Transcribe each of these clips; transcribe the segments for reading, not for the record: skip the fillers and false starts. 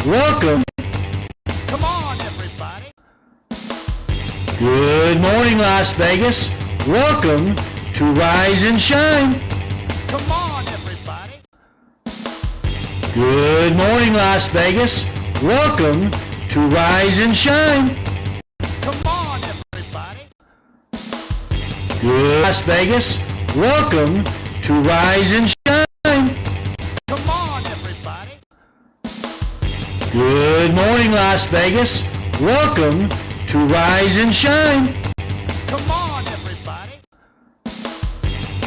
Welcome. Come on, everybody. Good morning, Las Vegas. Welcome to Rise and Shine. Come on, everybody. Good morning, Las Vegas. Welcome to Rise and Shine. Come on, everybody. Good Las Vegas. Welcome to Rise and Shine. Come on, everybody. Good morning, Las Vegas. Welcome to Rise and Shine. Come on, everybody.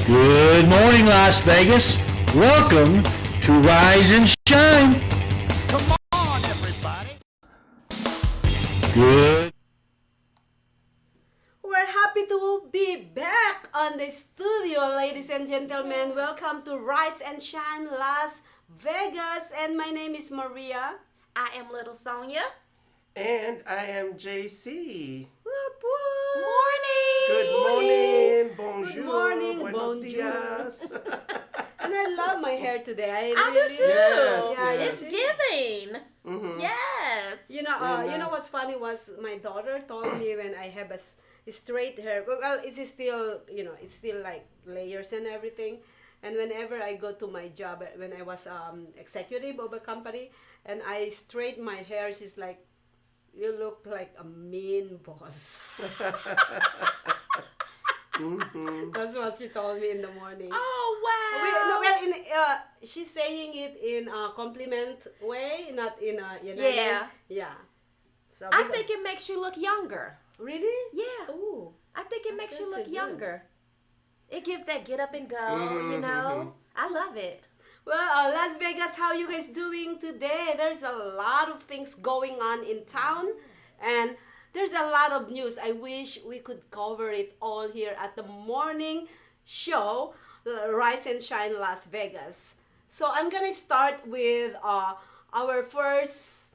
Good morning, Las Vegas. Welcome to Rise and Shine. Come on, everybody. Good. We're happy to be back on the studio, ladies and gentlemen. Welcome to Rise and Shine Las Vegas. And my name is Maria. I am Little Sonia. And I am JC. Whoop, whoop. Morning. Good morning. Bonjour. Good morning. Buenos Bonjour. dias. And I love my hair today. I do too. Yes, Yeah, yes. It's giving. Mhm. Yes. You know what's funny was my daughter told me when I have a straight hair. Well, it is still, it's still like layers and everything. And whenever I go to my job, when I was executive of a company, and I straight my hair, she's like, "You look like a mean boss." That's what she told me in the morning. Oh wow. She's saying it in a compliment way, not in a, Yeah. Yeah. So I think it makes you look younger. really? Yeah. Ooh. I think it makes you That's look so good. younger. It gives that get up and go, you know. I love it. Well, Las Vegas, how you guys doing today? There's a lot of things going on in town, and there's a lot of news. I wish we could cover it all here at the morning show, Rise and Shine Las Vegas. So I'm gonna start with our first,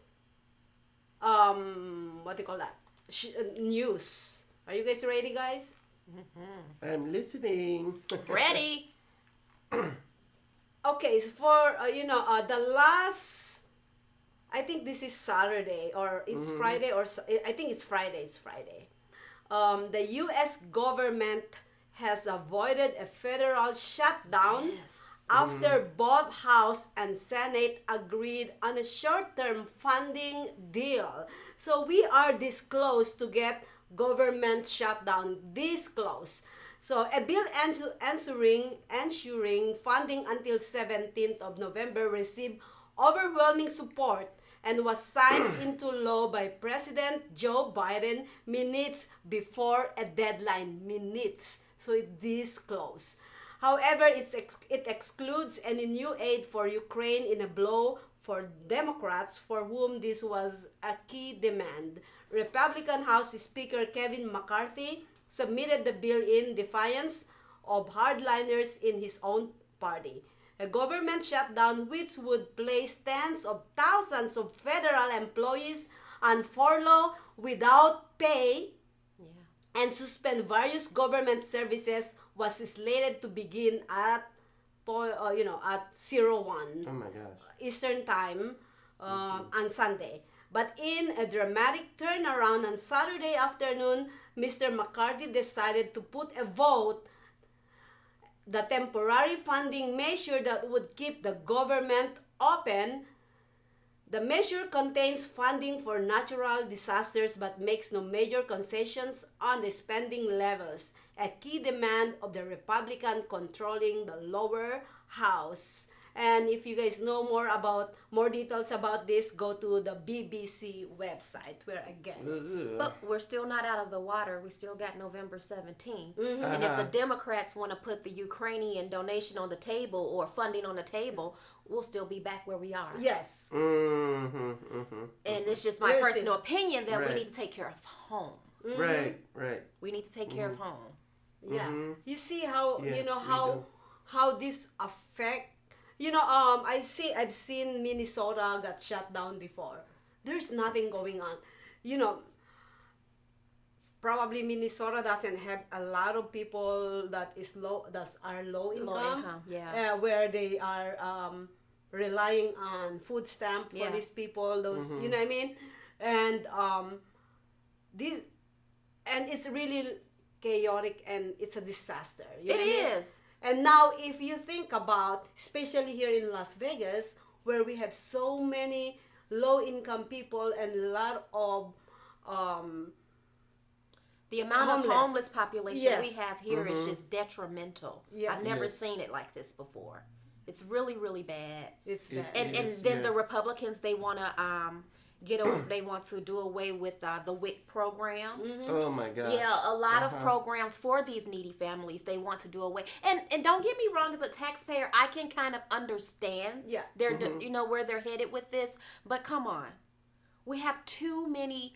what do you call that? News. Are you guys ready, guys? I'm listening. Ready? Okay, so for the last, I think this is Saturday or it's Friday, or I think it's Friday. It's Friday. The U.S. government has avoided a federal shutdown after both House and Senate agreed on a short-term funding deal. So we are this close to get government shutdown. This close. So a bill ensuring funding until 17th of November received overwhelming support and was signed into law by President Joe Biden minutes before a deadline. Minutes. So it's this close. However, it excludes any new aid for Ukraine in a blow for Democrats, for whom this was a key demand. Republican House Speaker Kevin McCarthy submitted the bill in defiance of hardliners in his own party. A government shutdown which would place tens of thousands of federal employees on furlough without pay and suspend various government services was slated to begin at 01 Oh my gosh. Eastern Time on Sunday. But in a dramatic turnaround on Saturday afternoon, Mr. McCarthy decided to put a vote the temporary funding measure that would keep the government open. The measure contains funding for natural disasters but makes no major concessions on the spending levels, a key demand of the Republican controlling the lower house. And if you guys know more details about this, go to the BBC website, where again. But we're still not out of the water. We still got November 17th. And if the Democrats want to put the Ukrainian donation on the table or funding on the table, we'll still be back where we are. Yes. And And it's just my We're personal opinion that we Right. need to take care of home. Right, right. We need to take care of home. Yeah. You see how Yes, we do. how this affect. I've seen Minnesota got shut down before. There's nothing going on. Probably Minnesota doesn't have a lot of people that are low income. Low income, yeah. Where they are relying on food stamp for Yeah. these people. Those, you know what I mean? And this, and it's really chaotic and it's a disaster. You know It what I mean? is. And now, if you think about, especially here in Las Vegas, where we have so many low-income people and a lot of The amount of Homeless. homeless population we Yes. have here is just detrimental. Yes. I've never Yes. seen it like this before. It's really, really bad. it's It- bad. And Yes, then yeah. the Republicans, they want to they want to do away with the WIC program. Oh my God. Yeah, a lot of programs for these needy families they want to do away. And don't get me wrong, as a taxpayer, I can kind of understand Yeah. their you know where they're headed with this. But come on, we have too many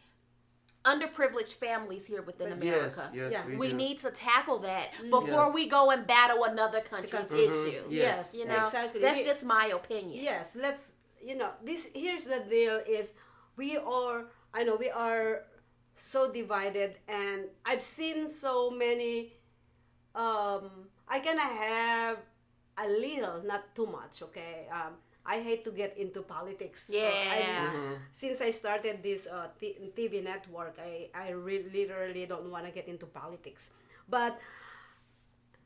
underprivileged families here within Yes, America. yes, Yeah. we do. need to tackle that before Yes. we go and battle another country's issues. Yes. You know, Exactly. that's We- just my opinion. Yes, let's, this, here's the deal is, we are so divided, and I've seen so many, I kind of have a little, not too much, okay? I hate to get into politics. Yeah. Since I started this TV network, I literally don't want to get into politics. But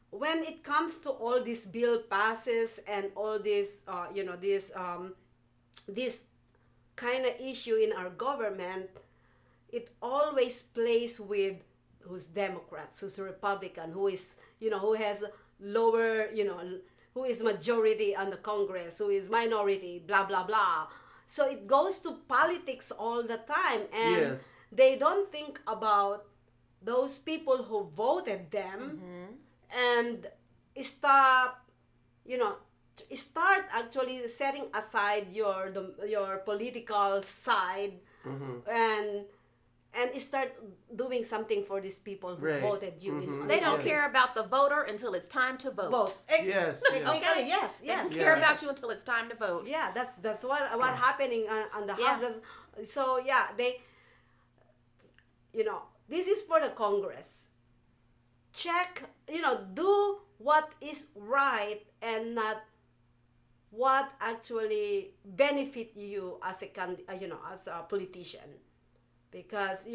when it comes to all these bill passes and all this, this kind of issue in our government, it always plays with who's Democrats, who's Republican, who is, who has lower, who is majority on the Congress, who is minority, blah, blah, blah. So it goes to politics all the time. And Yes. they don't think about those people who voted them and stop, start actually setting aside your political side and start doing something for these people who Right. voted you. in They don't office. care about the voter until it's time to vote. Vote. Yes. Okay. Okay. Yes. They Yes. don't care Yes. about you until it's time to vote. Yeah, that's what happening on the Yeah. house. So yeah, they, this is for the Congress. Check, do what is right and not what actually benefit you as as a politician, because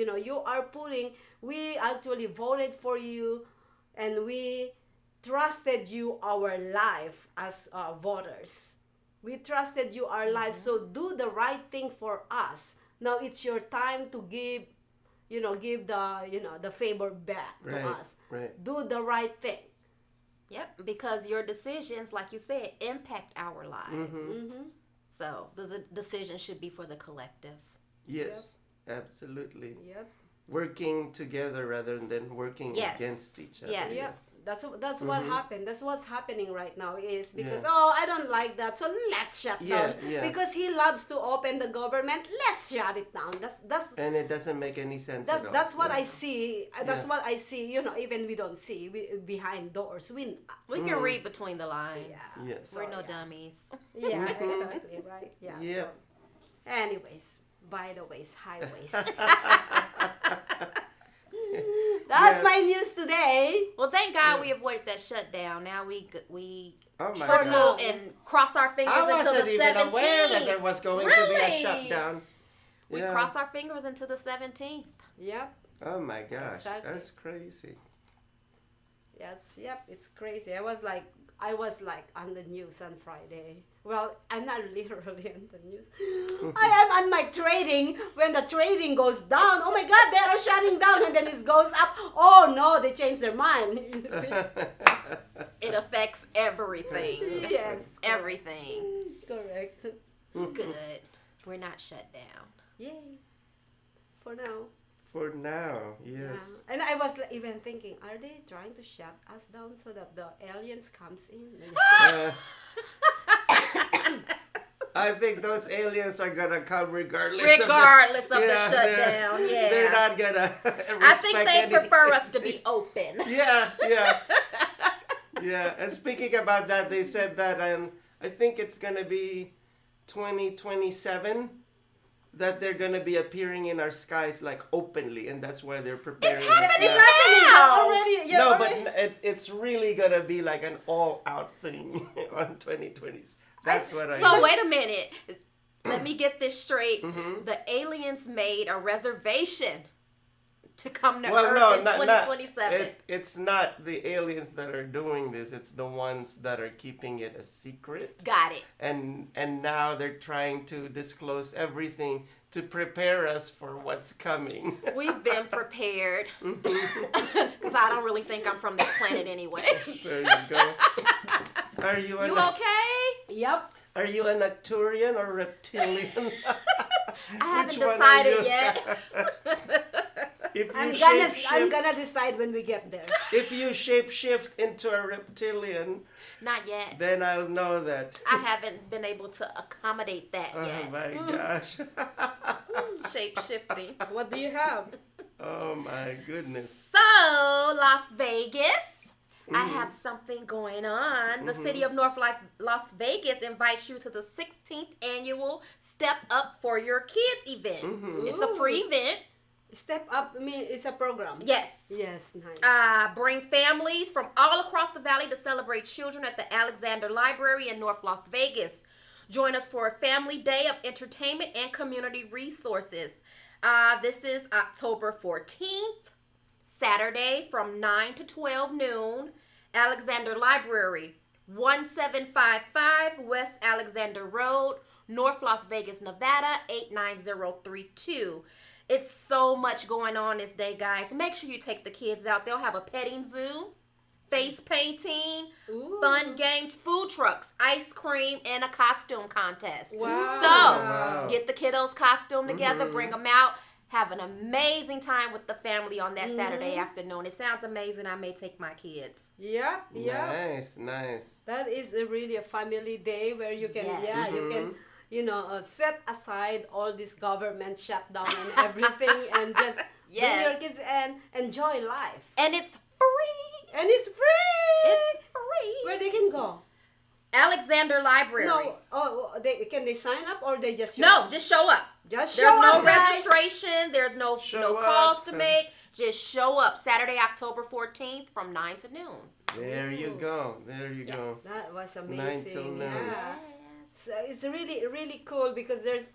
we actually voted for you and we trusted you our life as voters. We trusted you our life, so do the right thing for us. Now it's your time to give the favor back to Right, us. right. Do the right thing. Yep, because your decisions, like you said, impact our lives. So the decision should be for the collective. Yes. Absolutely. Yep. Working together rather than working Yes. against each other. Yes. Yeah, that's what happened. That's what's happening right now is because Yeah. I don't like that, so let's shut Yeah, down. yeah. Because he loves to open the government, let's shut it down. That's And it doesn't make any sense at all. that's what Yeah. I see. That's Yeah. what I see. Even we don't see behind doors. We can read between the lines. Yeah. Yes. We're no dummies. Yeah, exactly, right? Yeah. Yeah. So, anyways, by the ways, highways. That's Yeah. my news today. Well, thank God we avoided that shutdown. Now we Oh my trickle God. and cross our fingers I until wasn't the even 17th. aware that there was going to be a Really? shutdown. We Yeah. cross our fingers until the 17th. Yep. Oh my gosh, Exactly. that's crazy. Yep, it's crazy. I was like on the news on Friday. Well, I'm not literally on the news. I am on my trading. When the trading goes down, oh my God, they are shutting down, and then it goes up. Oh no, they changed their mind. You see? It affects everything. Yes, Everything. correct. Good. We're not shut down. Yay. For now. For now, yes. Yeah. And I was even thinking, are they trying to shut us down so that the aliens comes in? Uh, I think those aliens are gonna come regardless. Regardless of the they're- shutdown, yeah. They're not gonna respect I think they anything. prefer us to be open. Yeah. Yeah. And speaking about that, they said that I think it's gonna be 2027 that they're gonna be appearing in our skies like openly, and that's why they're preparing. us happening now. now. Already, you're No, already- but it's really gonna be like an all-out thing on 2020. That's what I So heard. wait a minute. Let me get this straight. Mm-hmm. The aliens made a reservation to come to Well, Earth no, in not 2027. it's not the aliens that are doing this. It's the ones that are keeping it a secret. Got it. And now they're trying to disclose everything to prepare us for what's coming. We've been prepared. Mm-hmm. Because I don't really think I'm from this planet anyway. There you go. Are you You okay? Yep. Are you an Arcturian or reptilian? I haven't Which one are decided you? yet. If you I'm shapeshift, gonna decide when we get there. if you shapeshift into a reptilian, Not yet. then I'll know that. I haven't been able to accommodate that Oh yet. my gosh. Shape shifting. What do you have? Oh my goodness. So, Las Vegas, I Mm-hmm. have something going on. The city of Las Vegas invites you to the 16th annual Step Up for Your Kids event. Mm-hmm. It's a free event. Step Up, I mean, it's a program. Yes. Yes, nice. Bring families from all across the valley to celebrate children at the Alexander Library in North Las Vegas. Join us for a family day of entertainment and community resources. This is October 14th, Saturday from 9 to 12 noon. Alexander Library, 1755 West Alexander Road, North Las Vegas, Nevada, 89032. It's so much going on this day, guys. Make sure you take the kids out. They'll have a petting zoo, face painting, fun games, food trucks, ice cream, and a costume contest. Wow. So, Wow. get the kiddos' costume together, bring them out. Have an amazing time with the family on that Saturday afternoon. It sounds amazing. I may take my kids. Yep, yep. Nice, nice. That is really a family day where you can, Yes. you can, set aside all this government shutdown and everything and just bring Yes. your kids and enjoy life. And it's free. And it's free. It's free. Where they can go? Alexander Library. No, can they sign up or they just show No, up? just show up. Just There's show no up, guys. registration. There's no Show calls up. to make. Just show up Saturday, October 14th from 9 to noon. There you go. There you go. That was 9 amazing. till 9. Yeah. So it's really, really cool because there's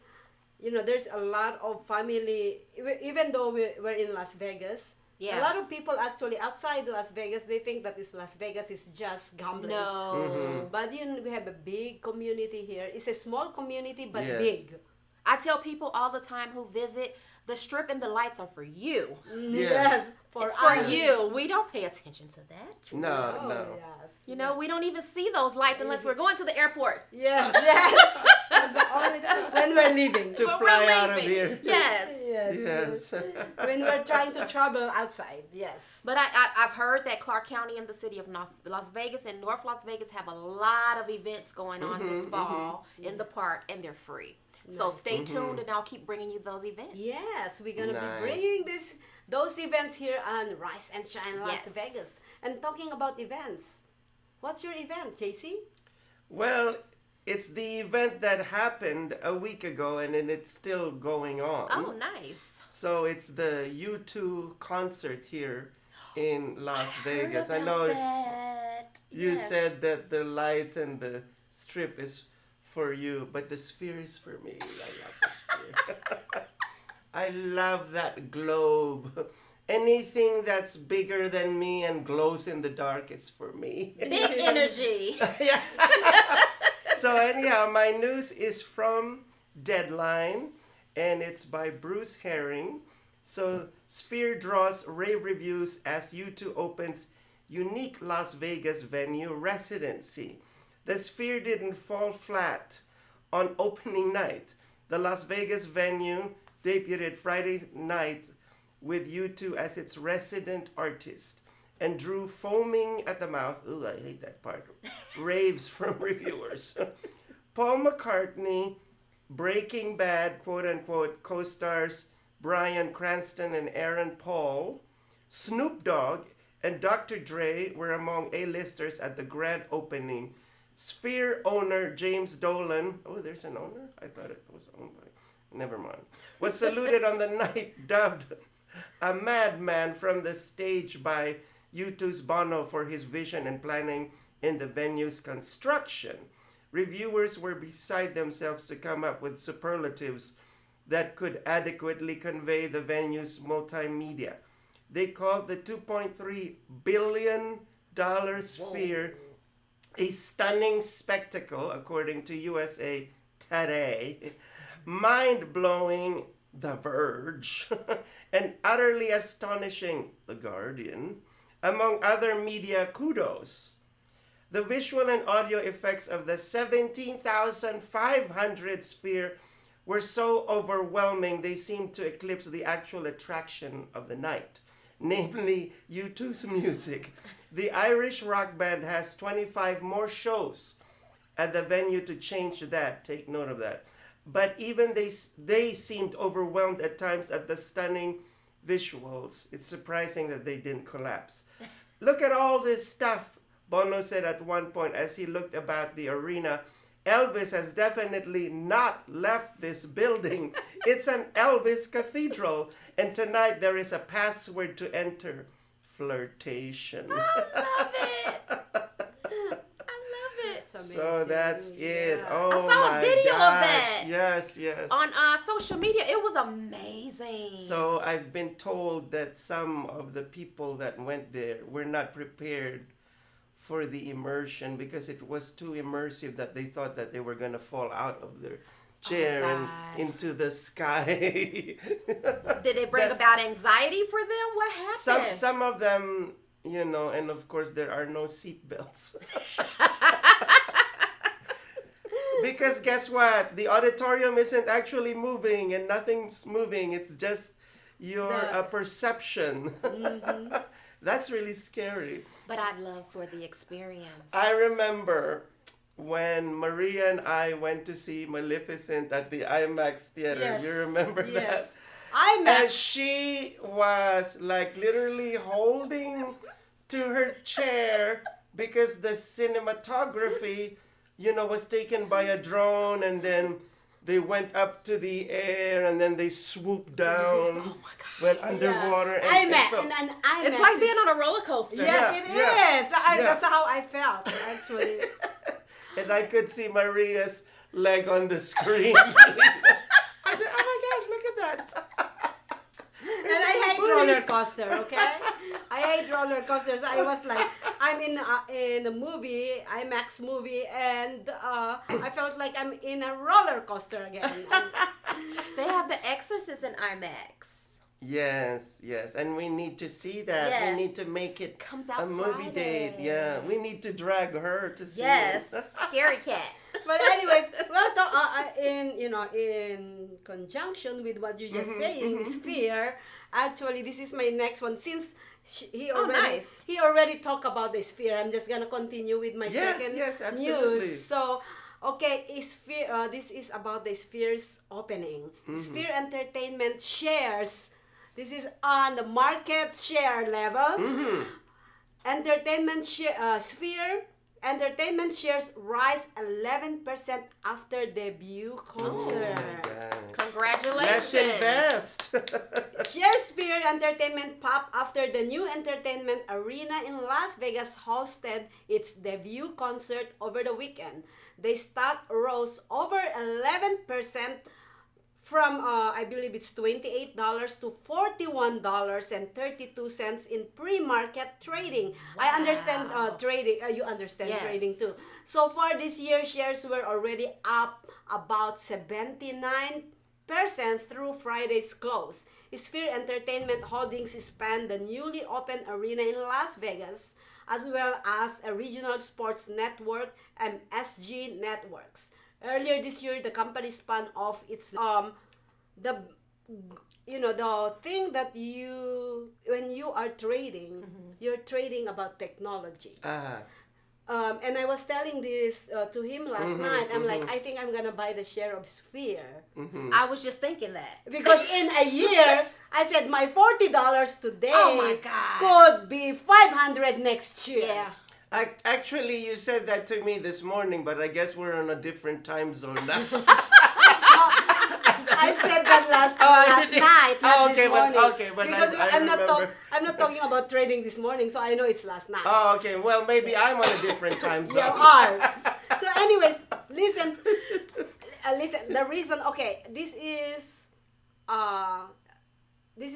a lot of family, even though we're in Las Vegas, Yeah. a lot of people actually outside Las Vegas, they think that Las Vegas is just gambling. No. But we have a big community here. It's a small community, but Yes. big. I tell people all the time who visit, the strip and the lights are for you. Yes, for It's for us. you. We don't pay attention to that. No, Oh, no. yes. You know, we don't even see those lights unless we're going to the airport. Yes, yes. That's the only when we're leaving. To But fly we're out of leaving. here. Yes. Yes. Yes. When we're trying to travel outside. Yes. But I've heard that Clark County and the city of Las Vegas and North Las Vegas have a lot of events going on this fall in the park, and they're free. So stay tuned, and I'll keep bringing you those events. Yes, we're gonna Nice. be bringing those events here on Rise and Shine Las Yes. Vegas. And talking about events, what's your event, JC? Well, it's the event that happened a week ago and then it's still going on. Oh, nice. So it's the U2 concert here in Las Vegas. I Heard know about that. you Yes. said that the lights and the strip is for you, but the sphere is for me. I love the sphere. I love that globe. Anything that's bigger than me and glows in the dark is for me. Big energy. Yeah. So anyhow, my news is from Deadline, and it's by Bruce Herring. So Sphere draws rave reviews as U2 opens unique Las Vegas venue residency. The Sphere didn't fall flat on opening night. The Las Vegas venue debuted Friday night with U2 as its resident artist and drew foaming at the mouth, ooh, I hate that part, raves from reviewers. Paul McCartney, Breaking Bad, quote-unquote, co-stars Bryan Cranston and Aaron Paul, Snoop Dogg, and Dr. Dre were among A-listers at the grand opening. Sphere owner James Dolan, oh, there's an owner? I thought it was owned by, never mind, was saluted on the night, dubbed a madman from the stage by U2's Bono for his vision and planning in the venue's construction. reviewers were beside themselves to come up with superlatives that could adequately convey the venue's multimedia. They called the $2.3 billion sphere a stunning spectacle, according to USA Today, mind-blowing, The Verge, and utterly astonishing, The Guardian, among other media kudos. The visual and audio effects of the 17,500 sphere were so overwhelming they seemed to eclipse the actual attraction of the night, namely U2's music. The Irish rock band has 25 more shows at the venue to change that. Take note of that. But even they seemed overwhelmed at times at the stunning visuals. It's surprising that they didn't collapse. Look at all this stuff, Bono said at one point as he looked about the arena. Elvis has definitely not left this building. It's an Elvis cathedral. And tonight there is a password to enter. Flirtation. I love it. I love it. So that's it. Yeah. Oh, I saw a video of gosh. that. Yes, yes. On social media. It was amazing. So I've been told that some of the people that went there were not prepared for the immersion because it was too immersive that they thought that they were going to fall out of their chair and God. into the sky. Did it bring That's- about anxiety for them? What happened? Some of them, and of course there are no seat belts. Because guess what? The auditorium isn't actually moving and nothing's moving. It's just your perception. Mm-hmm. That's really scary. But I'd love for the experience. I remember when Maria and I went to see Maleficent at the IMAX theater. Yes. You remember that? Yes. And IMAX. she was like literally holding to her chair because the cinematography, was taken by a drone, and then they went up to the air and then they swooped down. Oh my God. Went underwater. Yeah. And IMAX. it felt- And IMAX It's like is- being on a roller coaster. Yes, Yeah, it yeah, is. yeah. That's how I felt, actually. And I could see Maria's leg on the screen. I said, oh my gosh, look at that. And I hate roller coaster, okay? I hate roller coasters. I was like, I'm in a movie, IMAX movie, and I felt like I'm in a roller coaster again. They have The Exorcist in IMAX. Yes, yes. And we need to see that. Yes. We need to make it Comes out a movie Friday. date. Yeah. We need to drag her to see Yes. it. Scary cat. But anyways, well, in conjunction with what you just saying, Sphere. Actually, this is my next one. Since he already talked about the Sphere, I'm just gonna continue with my second absolutely. news. So, okay, Sphere. This is about the Sphere's opening. Sphere Entertainment shares. This is on the market share level. Sphere Entertainment shares rise 11% after debut concert. Congratulations. Let's invest. Shakespeare Entertainment pop after the new entertainment arena in Las Vegas hosted its debut concert over the weekend. The stock rose over 11% from, I believe it's $28 to $41.32 in pre-market trading. I understand trading. You understand Yes. trading too. So far this year, shares were already up about 79% through Friday's close. Sphere Entertainment Holdings spanned the newly opened arena in Las Vegas, as well as a regional sports network and SG Networks. Earlier this year, the company spun off its the thing that when you are trading, you're trading about technology. And I was telling this to him last night. I'm like, I think I'm gonna buy the share of Sphere I was just thinking that. because in a year, I said my $40 today Oh my God. could be $500 next year. Yeah. Actually, you said that to me this morning, but I guess we're on a different time zone now. I said that last did. night, not Oh, this okay, but- morning. okay, but because I remember. I'm not talking about trading this morning, so I know it's last night. Oh, okay. Well, maybe I'm on a different time You zone. are. So, anyways, listen. Listen. The reason. Okay, this is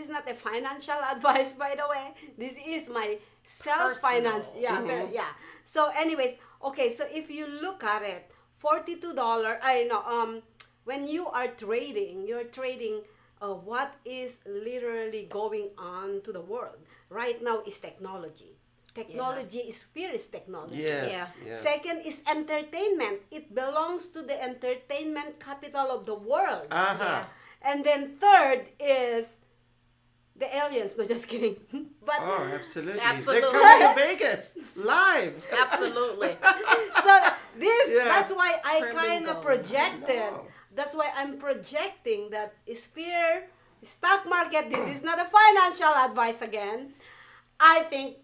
not a financial advice, by the way. This is my self-finance. Personal. Yeah, yeah. So, anyways, okay. So, if you look at it, $42. I know. When you are trading, you're trading. What is literally going on to the world right now is technology. Technology is fear is technology. Yes. Yeah. yes. Second is entertainment. It belongs to the entertainment capital of the world. Uh-huh. And then third is the aliens. No, just kidding. But Oh, absolutely. Absolutely. They're coming to Vegas live. Absolutely. so this Yeah. that's why I Trending kind of gold. projected. No. That's why I'm projecting that is fear stock market. This is not a financial advice again. I think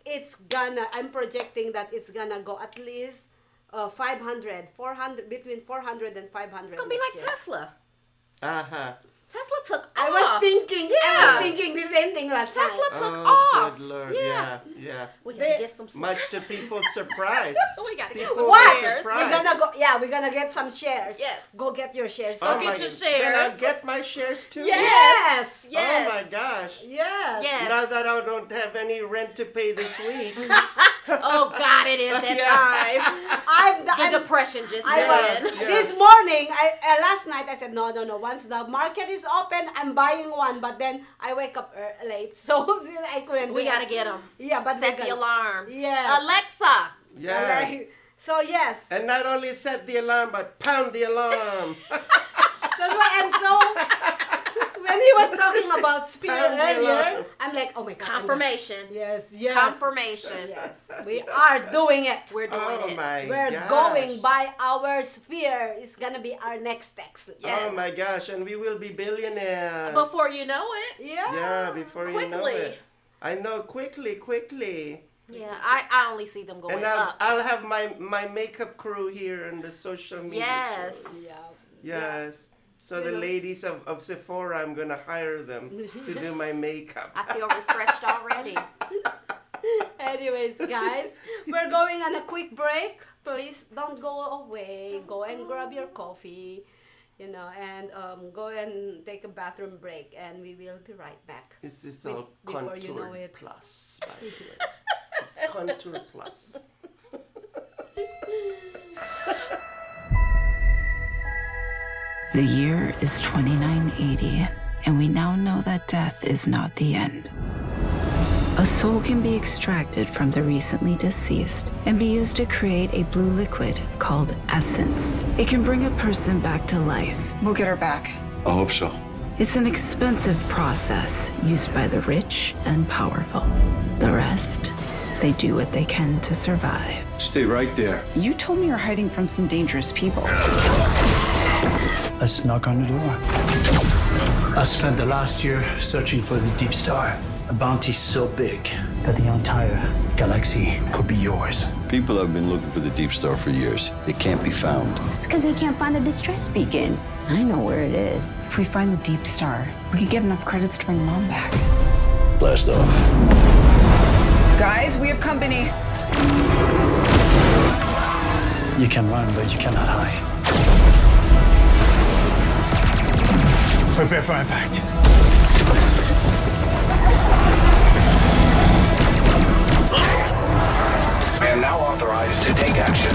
I'm projecting that it's gonna go at least 500, 400, between 400 and 500. It's gonna be next like year. Tesla. Uh-huh. Tesla took I off. was thinking the same thing last Tesla night. took Oh, off. good Lord. Yeah. Yeah. We gotta They- get some. Much to people's surprise. We gotta get People some were What? shares. surprised. We're gonna get some shares. Yes. Go get your shares. Oh get my your God. Then shares. I'll get my shares too. Yes. Yes. Oh my gosh. Yes. Yes. Now that I don't have any rent to pay this week. Oh God, it is that Yeah. time. I'm The depression just I set was, in. Yes. This morning, last night, I said, no. Once the market is open, I'm buying one. But then I wake up late, so I couldn't. We do gotta it. get them. Yeah, but Set we the gotta- alarms. Yes. Alexa. Yes. Okay. So yes, And not only set the alarm, but pound the alarm. that's why I'm so. When he was talking about spirit Pound the earlier, alarm. I'm like, oh my God. Confirmation. Yes. Confirmation. Yes, we are doing it. We're doing Oh it. my We're gosh. going by our sphere. It's gonna be our next text. Yes. Oh my gosh, and we will be billionaires. Before you know it. Yeah. Yeah, before you know Quickly. it. I know, quickly. Yeah, I only see them going And up. I'll have my makeup crew here on the social media. Yes. shows. Yeah. Yes. So the ladies of Sephora, I'm gonna hire them to do my makeup. I feel refreshed already. Anyways, guys, we're going on a quick break. Please don't go away. Go and grab your coffee, and go and take a bathroom break, and we will be right back. This is Be- all before you know Contour it. Plus, by the way. It's Contour Plus. The year is 2980, and we now know that death is not the end. A soul can be extracted from the recently deceased and be used to create a blue liquid called essence. It can bring a person back to life. We'll get her back. I hope so. It's an expensive process used by the rich and powerful. The rest, they do what they can to survive. Stay right there. You told me you're hiding from some dangerous people. Let's knock on the door. I spent the last year searching for the Deep Star, a bounty so big that the entire galaxy could be yours. People have been looking for the Deep Star for years. They can't be found. It's because they can't find the distress beacon. I know where it is. If we find the Deep Star, we could get enough credits to bring Mom back. Blast off. Guys, we have company. You can run, but you cannot hide. Prepare for impact. I am now authorized to take action.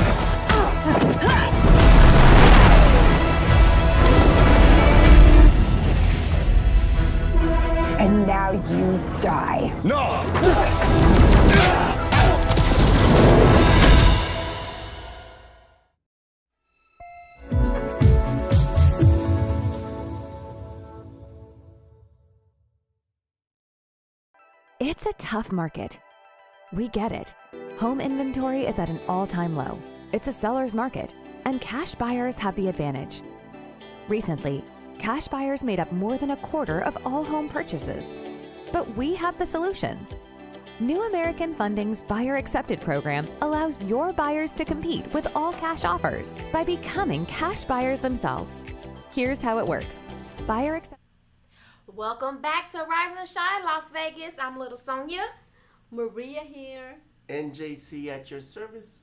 And now you die. No! It's a tough market. We get it. Home inventory is at an all-time low. It's a seller's market, and cash buyers have the advantage. Recently, cash buyers made up more than a quarter of all home purchases. But we have the solution. New American Funding's Buyer Accepted program allows your buyers to compete with all cash offers by becoming cash buyers themselves. Here's how it works. Buyer Accepted. Welcome back to Rise and Shine Las Vegas. I'm Little Sonya. Maria here. And JC at your service.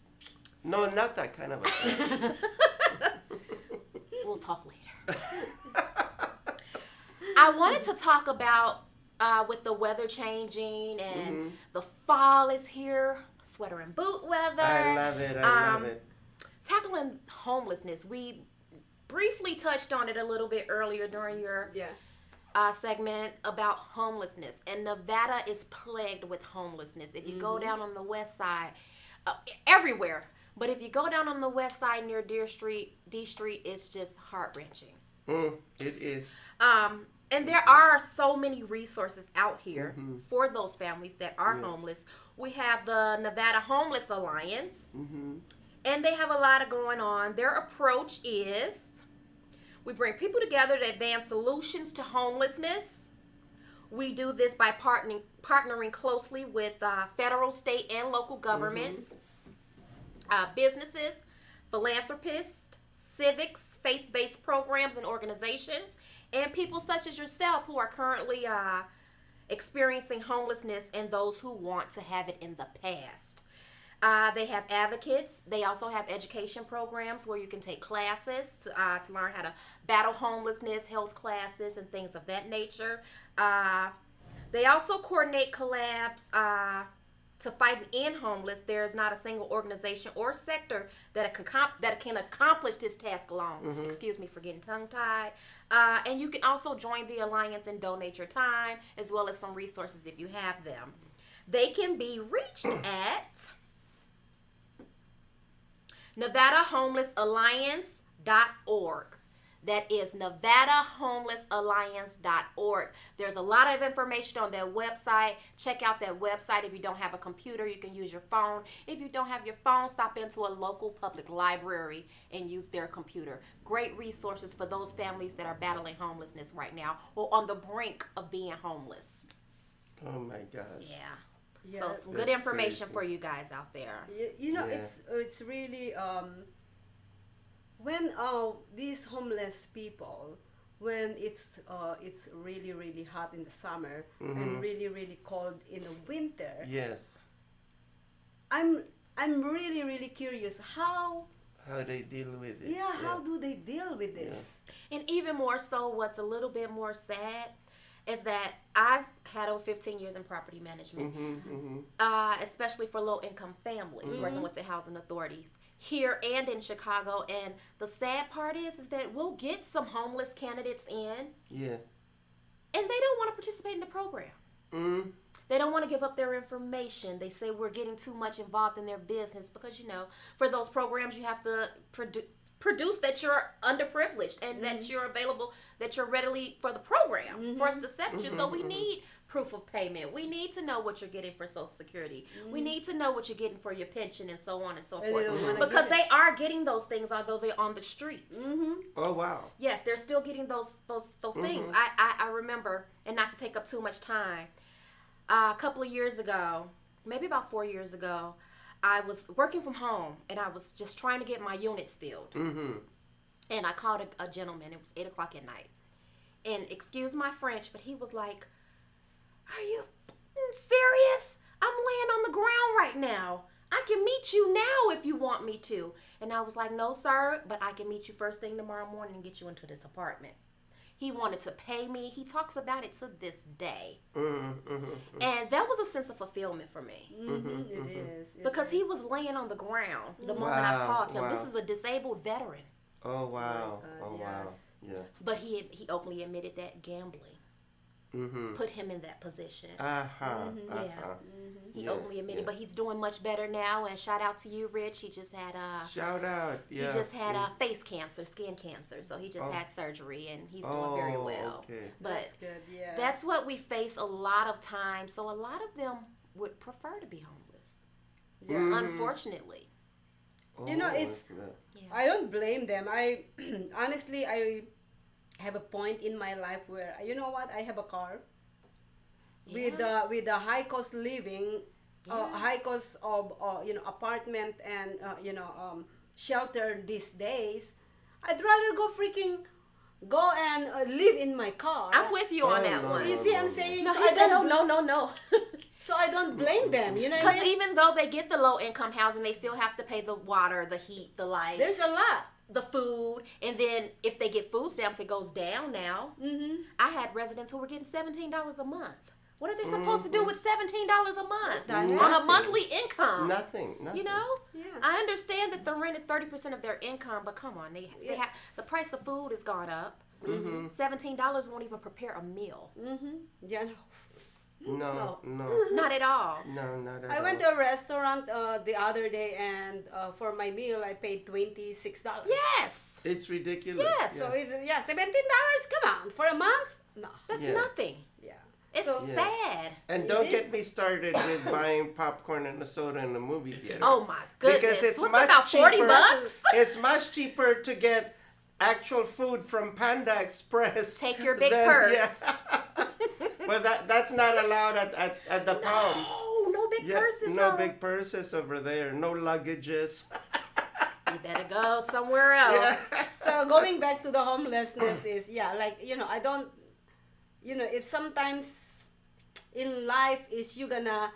No, not that kind of a service. We'll talk later. I wanted to talk about with the weather changing and the fall is here, sweater and boot weather. I love it. I love it. Tackling homelessness. We briefly touched on it a little bit earlier during your segment about homelessness. And Nevada is plagued with homelessness. If you go down on the west side, everywhere. But if you go down on the west side near D Street, it's just heart-wrenching. It is. And there are so many resources out here for those families that are homeless. We have the Nevada Homeless Alliance, and they have a lot of going on. Their approach is we bring people together to advance solutions to homelessness. We do this by partnering closely with federal, state, and local governments, businesses, philanthropists, civics, faith-based programs and organizations, and people such as yourself who are currently experiencing homelessness and those who want to have it in the past. They have advocates. They also have education programs where you can take classes to learn how to battle homelessness, health classes, and things of that nature. They also coordinate collabs to fight and end homeless. There is not a single organization or sector that can accomplish this task alone. Excuse me for getting tongue-tied. And you can also join the Alliance and donate your time, as well as some resources if you have them. They can be reached at NevadaHomelessAlliance.org. That is NevadaHomelessAlliance.org. There's a lot of information on that website. Check out that website. If you don't have a computer, you can use your phone. If you don't have your phone, stop into a local public library and use their computer. Great resources for those families that are battling homelessness right now or on the brink of being homeless. Oh my gosh. Yeah. So some good information for you guys out there. You know, it's really when these homeless people, when it's really really hot in the summer and really really cold in the winter. Yes. I'm really really curious how they deal with it. Yeah, how do they deal with this? And even more so, what's a little bit more sad is that I've had over 15 years in property management, especially for low-income families, working with the housing authorities here and in Chicago. And the sad part is that we'll get some homeless candidates in, and they don't want to participate in the program. They don't want to give up their information. They say we're getting too much involved in their business because, you know, for those programs you have to produce that you're underprivileged and that you're available, that you're readily for the program for us to accept you. So we need proof of payment. We need to know what you're getting for Social Security. We need to know what you're getting for your pension and so on and so forth. Because they are getting those things, although they're on the streets. Oh wow. Yes, they're still getting those things. I remember, and not to take up too much time, a couple of years ago, maybe about 4 years ago, I was working from home and I was just trying to get my units filled. And I called a gentleman. It was 8 o'clock at night. And excuse my French, but he was like, "Are you serious? I'm laying on the ground right now. I can meet you now if you want me to." And I was like, "No, sir, but I can meet you first thing tomorrow morning and get you into this apartment." He wanted to pay me. He talks about it to this day. And that was a sense of fulfillment for me. It is. Because he was laying on the ground the moment I called him. This is a disabled veteran. Oh, wow. Wow. Yeah. But he openly admitted that gambling put him in that position. He openly admitted, but he's doing much better now. And shout out to you, Rich. He just had he just had face cancer, skin cancer. So he just had surgery, and he's doing very well. Okay. But that's good. Yeah. that's what we face a lot of times. So a lot of them would prefer to be homeless. Unfortunately. You know, it's. I don't blame them. I honestly, I have a point in my life where, you know what, I have a car. With the high cost living, high cost of apartment and shelter these days, I'd rather go freaking go and live in my car. I'm with you on Oh, that no, one. You see, I'm saying, No, so he I said, don't, no. so I don't blame them. You know what I Because mean? even though they get the low income housing, they still have to pay the water, the heat, the light, There's a lot. the food, and then if they get food stamps, it goes down now. Mm-hmm. I had residents who were getting $17 a month. What are they supposed to do with $17 a month the on a Nothing. monthly income? Nothing. You know, Yeah. I understand that the rent is 30% of their income, but come on, they have the price of food has gone up. $17 won't even prepare a meal. Mm-hmm. Yeah. No. Not at all. No, not at all. I went to a restaurant the other day, and for my meal, I paid $26. Yes, It's ridiculous. Yes. So it's $17. Come on, for a month? No. that's Yeah. nothing. Yeah. It's So- Yeah. sad. And don't get me started with buying popcorn and a soda in the movie theater. Oh my goodness! Because it's What's much about 40 cheaper. bucks? It's much cheaper to get actual food from Panda Express. Take your big than- purse. Yeah. Well, that's not allowed at the Palms. No big Yeah, purses. no huh? big purses over there. No luggages. You better go somewhere else. Yeah. So going back to the homelessness is, like, I don't, it's sometimes in life is you gonna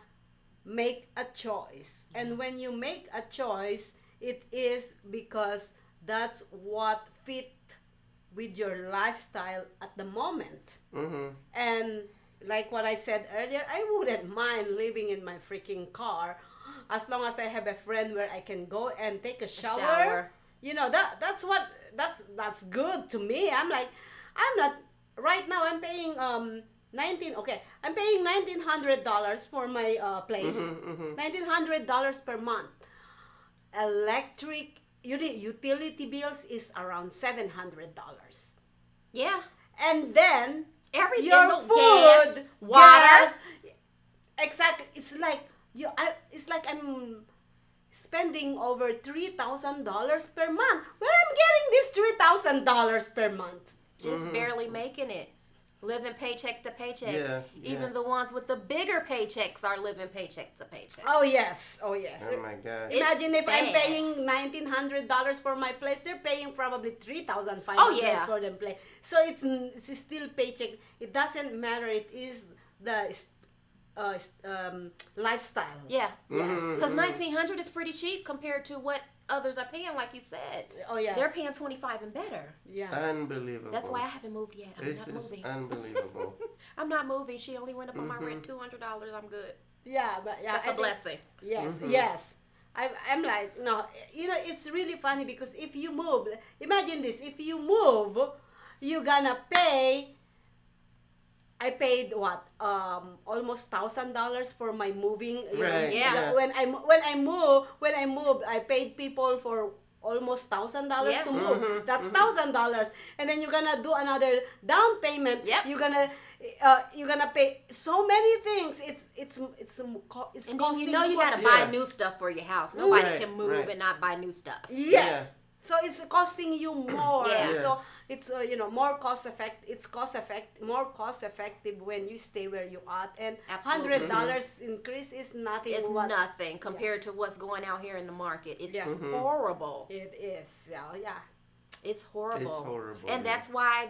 make a choice. And when you make a choice, it is because that's what fit with your lifestyle at the moment. Mm-hmm. And like what I said earlier, I wouldn't mind living in my freaking car as long as I have a friend where I can go and take a shower. That's good to me. I'm not right now. I'm paying I'm paying $1,900 for my place. $1,900 per month. Electric utility bills is around $700. Yeah. And then Everything, your no food, gas, water. exactly. It's like I'm spending over $3,000 per month. Where I'm getting this $3,000 per month? Just barely making it. Living paycheck to paycheck. Yeah, Even yeah. the ones with the bigger paychecks are living paycheck to paycheck. Oh yes. Oh my God. Imagine if I'm sad. paying $1,900 for my place, they're paying probably $3,500 yeah. for the place. So it's still paycheck. It doesn't matter. It is the lifestyle. Yeah. Yes. Because $1,900 is pretty cheap compared to what others are paying, like you said. Oh yes. They're paying $25 and better. Yeah. Unbelievable. That's why I haven't moved yet. I'm This not is moving. unbelievable. I'm not moving. She only went up on my rent $200. I'm good. Yeah, but yeah, That's I a think- blessing. Yes, yes. I'm like, no, it's really funny because if you move, imagine this, if you move, you're gonna pay, I paid what, almost $1,000 for my moving. Right, yeah. When I moved, I paid people for almost $1,000 Yep. to move. That's $1,000, and then you're gonna do another down payment. Yep. You're gonna pay so many things. It's And then costing you know you gotta Yeah. buy new stuff for your house. Nobody Right, can move right. and not buy new stuff. Yes. So it's costing you more. Yeah. Yeah. So it's more more cost effective when you stay where you are. And Absolutely. $100 increase is nothing. It's nothing compared to what's going out here in the market. It's Yeah. horrible. It is. So yeah. It's horrible. It's horrible, And yeah. that's why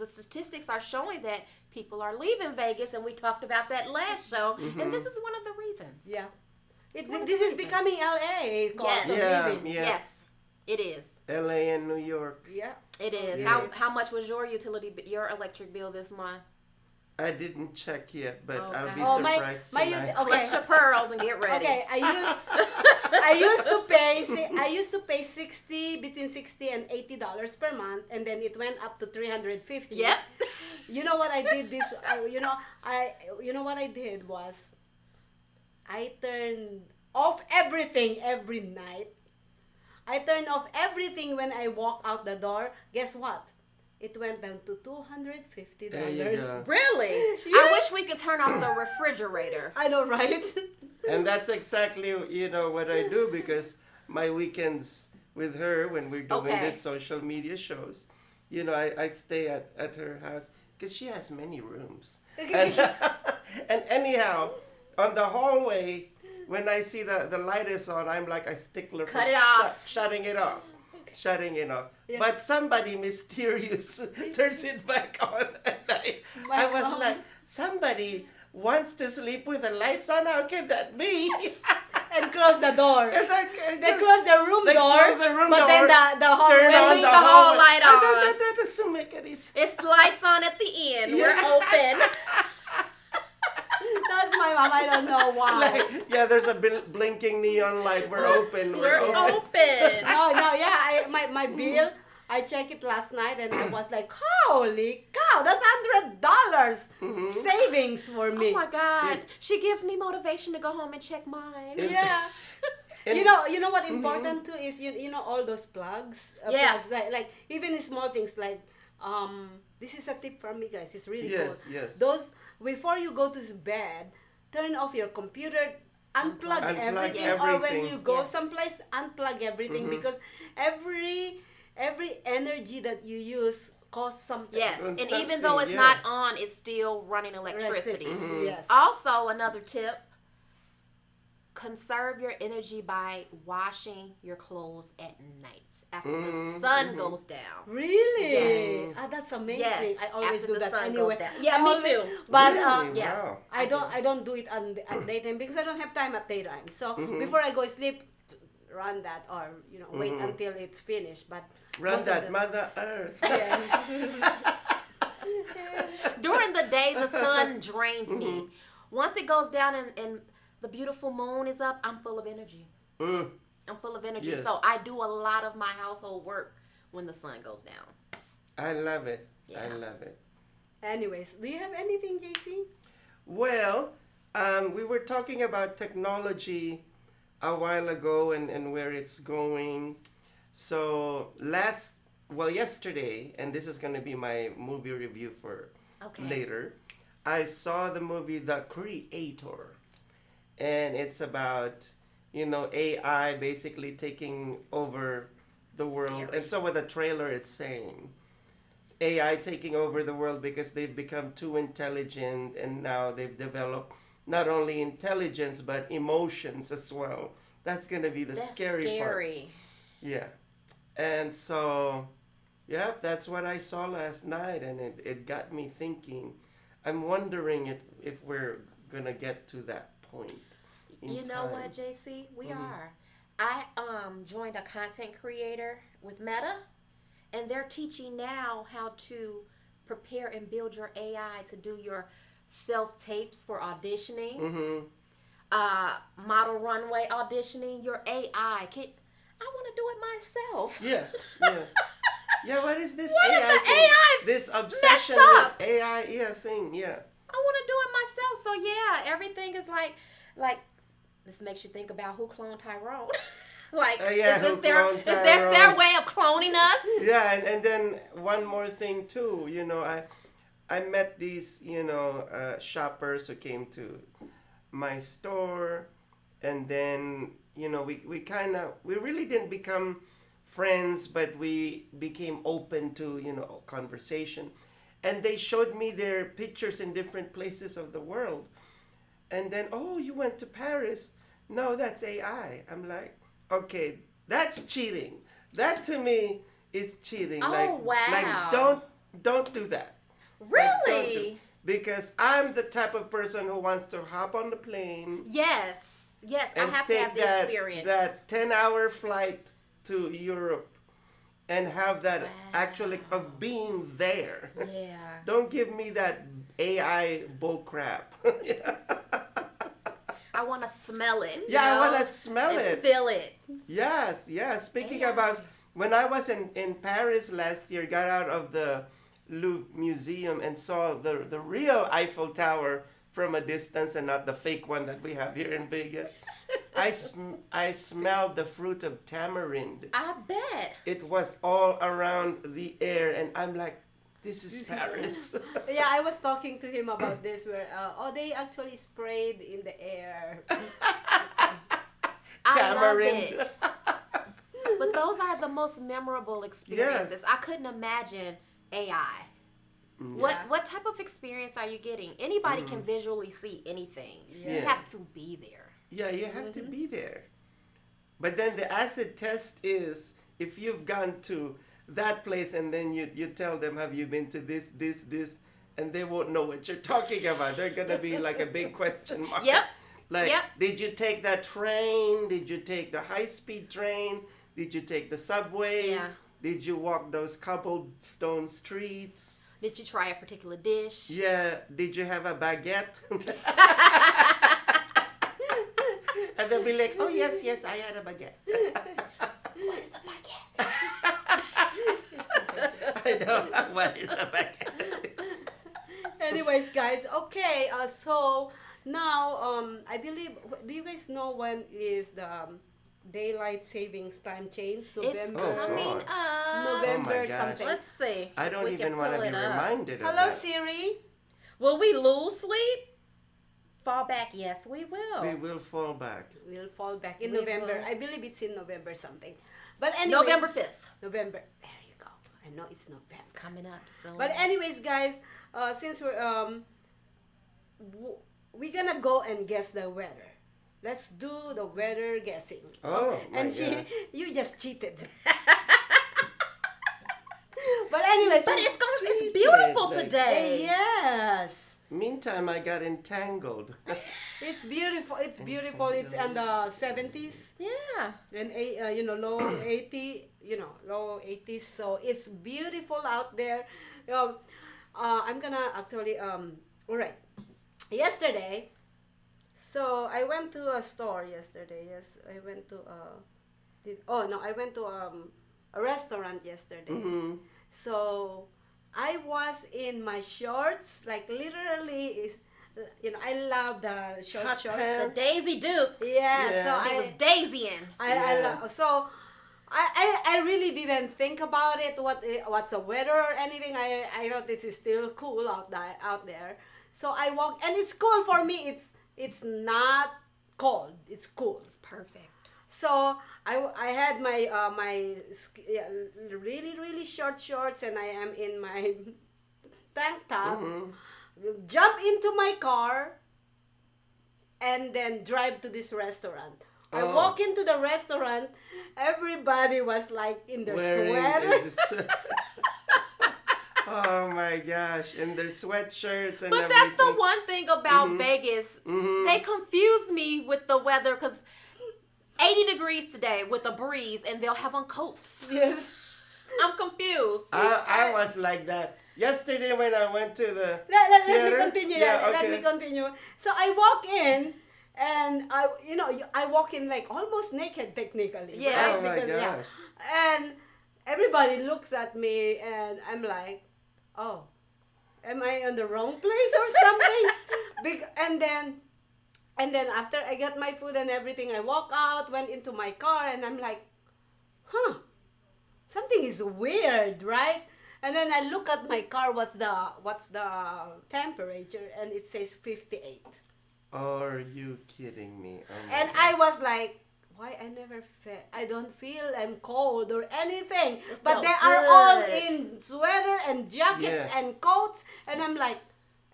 the statistics are showing that people are leaving Vegas, and we talked about that last show. And this is one of the reasons. Yeah. one of This the is reasons. becoming LA cost of Yeah, living. yeah. Yes, it is. LA and New York. Yeah. It is. it is. How much was your your electric bill this month? I didn't check yet, but Oh, I'll God. be Oh, surprised my tonight. okay. Clutch your pearls and get ready. Okay, I used to pay between $60 and $80 per month, and then it went up to $350. Yep. You know what I did what I did was I turned off everything every night. I turned off everything when I walk out the door. Guess what? It went down to $250. There you go. Really? I Yes. wish we could turn off the refrigerator. I know, right? And that's exactly what I do, because my weekends with her, when we're doing Okay. this social media shows, I stay at her house because she has many rooms. And, and anyhow, on the hallway, when I see the light is on, I'm like a stickler for Cut it off. shutting it off. Shutting it off. but somebody mysterious turns it back on. And I was like, somebody wants to sleep with the lights on? How can that be? And close the door. They close the room They door. close the room but door, then the hallway. turn on leave the hall light on. That doesn't make any sense. It's lights on at the end. We're open. That's my mom. I don't know why. There's a blinking neon light. We're open. We're open. No, my bill. I checked it last night and I was like, holy cow, that's $100 savings for me. Oh my God. She gives me motivation to go home and check mine. Yeah. You know what important too is you know all those plugs. Plugs, like even small things like this is a tip from me, guys. It's really cool. Yes. Those before you go to bed, turn off your computer, unplug everything, or when you go someplace, unplug everything because every energy that you use costs something. Yes, and even though it's not on, it's still running electricity. Yes. Also, another tip: conserve your energy by washing your clothes at night after the sun goes down. Really? Yes. That's amazing. Yes. I always After do the that sun anyway. goes down. Yeah, me too. But Really? Wow. I don't do it at daytime because I don't have time at daytime. So before I go sleep, run that or wait until it's finished. But run that Mother Earth. Yes. During the day, the sun drains me. Once it goes down and the beautiful moon is up, I'm full of energy. I'm full of energy. Yes. So I do a lot of my household work when the sun goes down. I love it. Yeah. I love it. Anyways, do you have anything, JC? Well, we were talking about technology a while ago and where it's going. So yesterday, and this is going to be my movie review for later, I saw the movie The Creator. And it's about, AI basically taking over the world. And so with the trailer, it's saying AI taking over the world because they've become too intelligent and now they've developed not only intelligence but emotions as well. That's going to be the scary part. Yeah. And so, that's what I saw last night, and it got me thinking. I'm wondering if we're going to get to that point. You know what, JC? We are. I joined a content creator with Meta, and they're teaching now how to prepare and build your AI to do your self-tapes for auditioning, model runway auditioning, your AI. I want to do it myself. Yeah, what is this what AI is the thing? AI This obsession with AI thing, I want to do it myself. So everything is like this makes you think about who cloned Tyrone. Is this their way of cloning us? Yeah, and then one more thing too. I met these shoppers who came to my store, and then we really didn't become friends, but we became open to conversation, and they showed me their pictures in different places of the world. And then, you went to Paris. No, that's AI. I'm like, okay, that's cheating. That to me is cheating. Wow. Don't do that. Really? Because I'm the type of person who wants to hop on the plane. Yes, I have to have the experience. That 10-hour flight to Europe and have that actually of being there. Yeah. Don't give me that AI bull crap. I want to smell it. I want to smell it. Feel it. Yes. Speaking about, when I was in Paris last year, got out of the Louvre Museum and saw the real Eiffel Tower from a distance and not the fake one that we have here in Vegas. I smelled the fruit of tamarind. I bet. It was all around the air, and I'm like, this is Paris. Yeah, I was talking to him about this where they actually sprayed in the air. Tamarind. I love it. But those are the most memorable experiences. Yes. I couldn't imagine AI. What type of experience are you getting? Anybody can visually see anything. You have to be there. Yeah, you have to be there. But then the acid test is if you've gone to that place, and then you tell them, have you been to this, and they won't know what you're talking about. They're gonna be like a big question mark. Yep. Like, Yep. did you take that train? Did you take the high-speed train? Did you take the subway? Yeah. Did you walk those cobblestone streets? Did you try a particular dish? Yeah. Did you have a baguette? And they'll be like, oh, yes, I had a baguette. What is a baguette? I know. What is a baguette? Anyways, guys, okay, so now, I believe, do you guys know when is the daylight savings time change? November. It's coming up. November Oh my gosh. something. Let's see. I don't We even can want to pull be it up. reminded of Hello, that. Siri. Will we lose sleep? Fall back? Yes, we will. We will fall back. We'll fall back in We November. will. I believe it's in November something. But anyway. November 5th. November. There you go. I know it's November. It's coming up soon. But anyways, guys, since we're gonna go and guess the weather. Let's do the weather guessing. Oh, my and gosh. you just cheated. But anyways, it's beautiful like- today. yes. Meantime, I got entangled. It's beautiful. It's beautiful. It's in the 70s Yeah. and low 80s. So it's beautiful out there. I'm gonna actually all right. Yesterday, so I went to a store yesterday. Yes, I went to I went to a restaurant yesterday. Mm-hmm. So I was in my shorts, like literally is, I love the short Hot shorts. pants. The Daisy Duke. Yeah, Yeah. so She I was daisying. I Yeah. love, so I really didn't think about it, what's the weather or anything. I thought this is still cool out there. So I walked, and it's cool for me. It's not cold. It's cool. It's perfect. So I had my really short shorts, and I am in my tank top. Jump into my car, and then drive to this restaurant. I Oh. walk into the restaurant. Everybody was like in their Wearing sweaters. Oh my gosh. And their sweatshirts and But everything. that's the one thing about Vegas. They confuse me with the weather because 80 degrees today with a breeze, and they'll have on coats. Yes. I'm confused. I was like that. Yesterday when I went to the Let me theater. continue. Yeah, Let okay. me continue. So I walk in, and I walk in like almost naked technically. Yeah. Right? Oh my Because, gosh. And everybody looks at me, and I'm like, oh, am I in the wrong place or something? And then after I got my food and everything, I walk out, went into my car, and I'm like, huh, something is weird, right? And then I look at my car, what's the temperature, and it says 58. Are you kidding me? Oh my And God. I was like, why I don't feel I'm cold or anything. But felt they are all good. in sweater and jackets Yeah. and coats, and I'm like,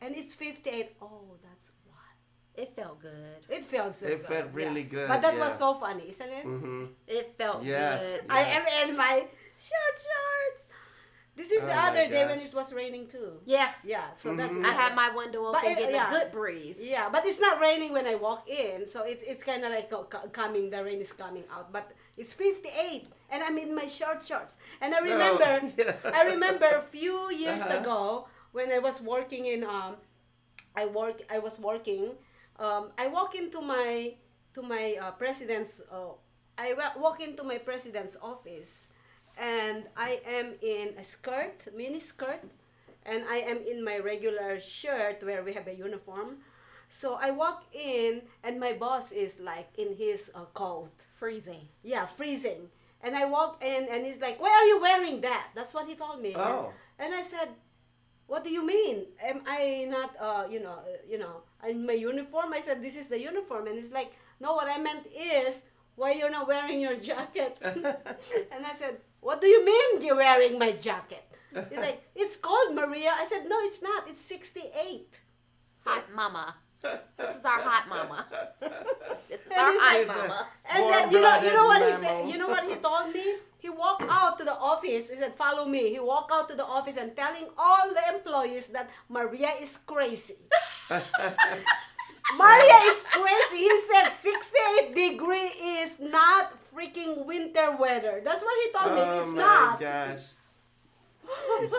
and it's 58. Oh, that's why. It felt good. It felt so It good. felt really good, But that yeah. was so funny, isn't it? It felt Yes. good. I am in my shorts. This is Oh the my other day when gosh. it was raining too. Yeah. Yeah, so that's I had my window open, getting yeah. a good breeze. Yeah, but it's not raining when I walk in, so it's kind of like coming. The rain is coming out, but it's 58, and I'm in my shorts. And I So, remember, yeah. I remember a few years Uh-huh. ago when I was working in I walk into my president's. I walk into my president's office, and I am in a mini skirt, and I am in my regular shirt where we have a uniform. So I walk in, and my boss is like in his coat. Freezing. Yeah, freezing. And I walk in, and he's like, "Why are you wearing that?" That's what he told me. Oh. And I said, "What do you mean? Am I not, in my uniform?" I said, "This is the uniform." And he's like, "No, what I meant is, why you're not wearing your jacket?" And I said, "What do you mean you're wearing my jacket?" He's like, "It's cold, Maria." I said, "No, it's not. It's 68. Hot mama. This is our hot mama. This is And our he's hot like- mama. And then, you know what he said? You know what he told me? He walked out to the office. He said, "Follow me." He walked out to the office and telling all the employees that Maria is crazy. Maria is crazy. He said 68-degree is not freaking winter weather. That's what he told me. It's not. Oh my gosh. And